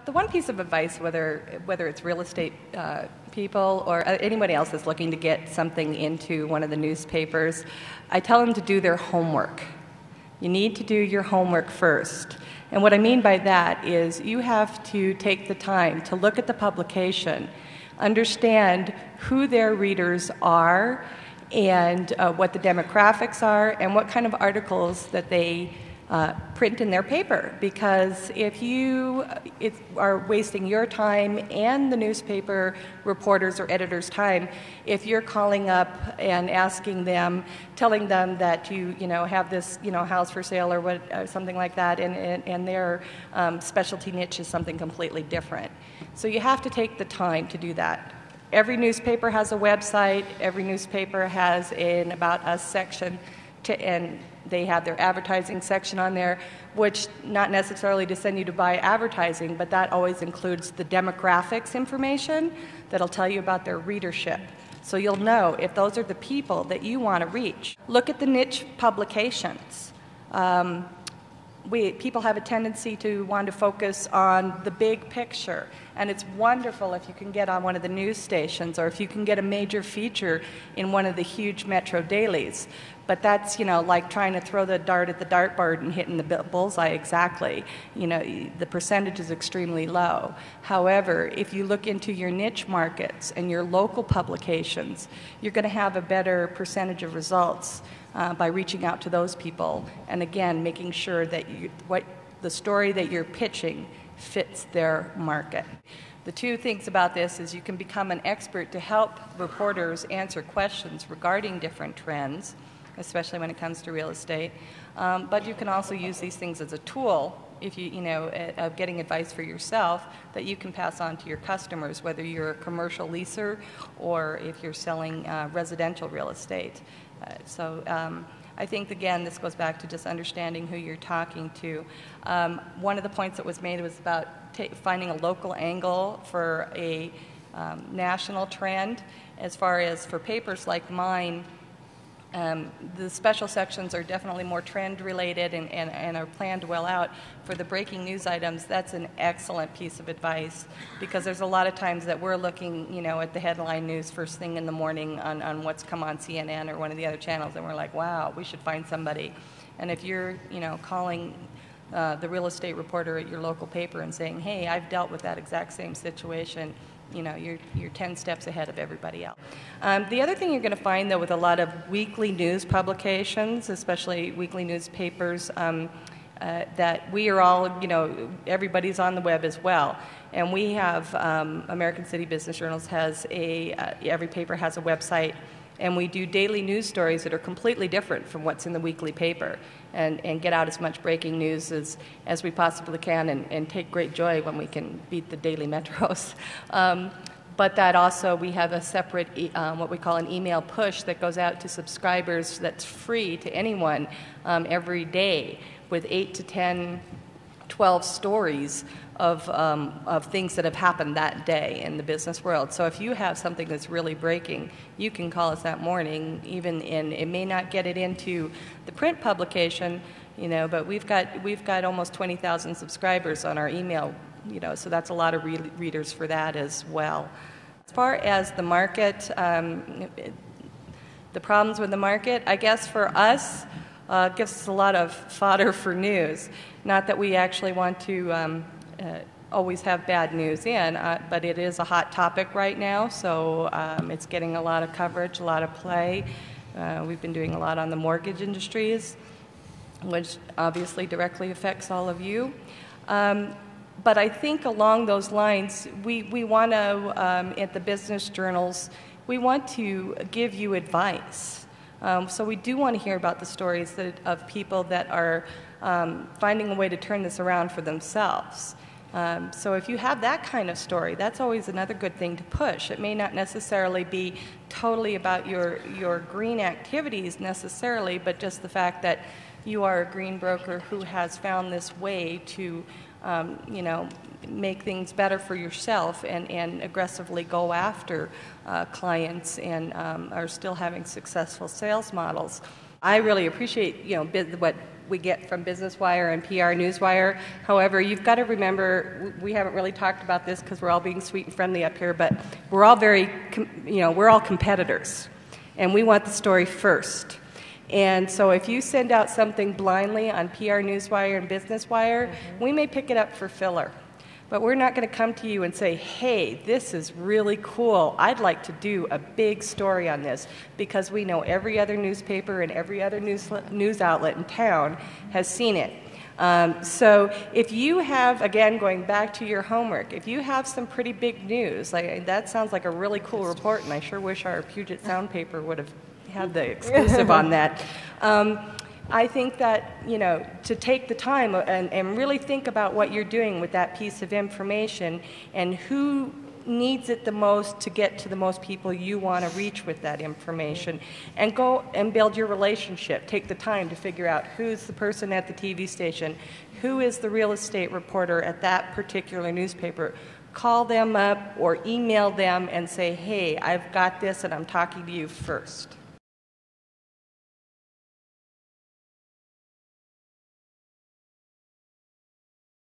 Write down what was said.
The one piece of advice, whether it's real estate people or anybody else that's looking to get something into one of the newspapers, I tell them to do their homework. You need to do your homework first. And what I mean by that is you have to take the time to look at the publication, understand who their readers are, and what the demographics are, and what kind of articles that they print in their paper. Because if you are wasting your time and the newspaper reporters or editors' time, if you're calling up and asking them, telling them that you have this house for sale or something like that, and their specialty niche is something completely different. So you have to take the time to do that. Every newspaper has a website. Every newspaper has an About Us section, and they have their advertising section on there, which not necessarily to send you to buy advertising, but that always includes the demographics information that'll tell you about their readership. So you'll know if those are the people that you want to reach. Look at the niche publications. People have a tendency to want to focus on the big picture, and it's wonderful if you can get on one of the news stations or if you can get a major feature in one of the huge metro dailies. But that's, like trying to throw the dart at the dartboard and hitting the bullseye exactly. The percentage is extremely low. However, if you look into your niche markets and your local publications, you're going to have a better percentage of results by reaching out to those people, and again, making sure that the story that you're pitching fits their market. The two things about this is you can become an expert to help reporters answer questions regarding different trends, especially when it comes to real estate, but you can also use these things as a tool if of getting advice for yourself that you can pass on to your customers, whether you're a commercial leaser or if you're selling residential real estate. I think, again, this goes back to just understanding who you're talking to. One of the points that was made was about finding a local angle for a national trend. As far as for papers like mine, the special sections are definitely more trend related and are planned well out. For the breaking news items, that's an excellent piece of advice, because there's a lot of times that we're looking at the headline news first thing in the morning on what's come on CNN or one of the other channels, and we're like, wow, we should find somebody. And if you're calling the real estate reporter at your local paper and saying, hey, I've dealt with that exact same situation, you're 10 steps ahead of everybody else. The other thing you're going to find, though, with a lot of weekly news publications, especially weekly newspapers, that we are all, everybody's on the web as well. And we have, American City Business Journals has every paper has a website, and we do daily news stories that are completely different from what's in the weekly paper, and get out as much breaking news as we possibly can, and take great joy when we can beat the daily metros. But that also, we have a separate, what we call an email push that goes out to subscribers that's free to anyone every day, with 8 to 10, 12 stories of things that have happened that day in the business world. So if you have something that's really breaking, you can call us that morning, it may not get it into the print publication, but we've got almost 20,000 subscribers on our email, so that's a lot of readers for that as well. As far as the market, the problems with the market, I guess for us, gives us a lot of fodder for news. Not that we actually want to always have bad news in, but it is a hot topic right now, so it's getting a lot of coverage, a lot of play. We've been doing a lot on the mortgage industries, which obviously directly affects all of you. But I think along those lines, we want to, at the business journals, we want to give you advice. So we do want to hear about the stories of people that are finding a way to turn this around for themselves. So if you have that kind of story, that's always another good thing to push. It may not necessarily be totally about your green activities necessarily, but just the fact that you are a green broker who has found this way to make things better for yourself and aggressively go after clients and are still having successful sales models. I really appreciate what we get from Business Wire and PR Newswire. However, you've got to remember, we haven't really talked about this because we're all being sweet and friendly up here, but we're all we're all competitors, and we want the story first. And so if you send out something blindly on PR Newswire and Business Wire, we may pick it up for filler. But we're not going to come to you and say, hey, this is really cool. I'd like to do a big story on this, because we know every other newspaper and every other news outlet in town has seen it. So if you have, again, going back to your homework, if you have some pretty big news, that sounds like a really cool report, and I sure wish our Puget Sound paper would have had the exclusive on that. I think that, to take the time and really think about what you're doing with that piece of information and who needs it the most to get to the most people you want to reach with that information, and go and build your relationship. Take the time to figure out who's the person at the TV station, who is the real estate reporter at that particular newspaper. Call them up or email them and say, hey, I've got this and I'm talking to you first.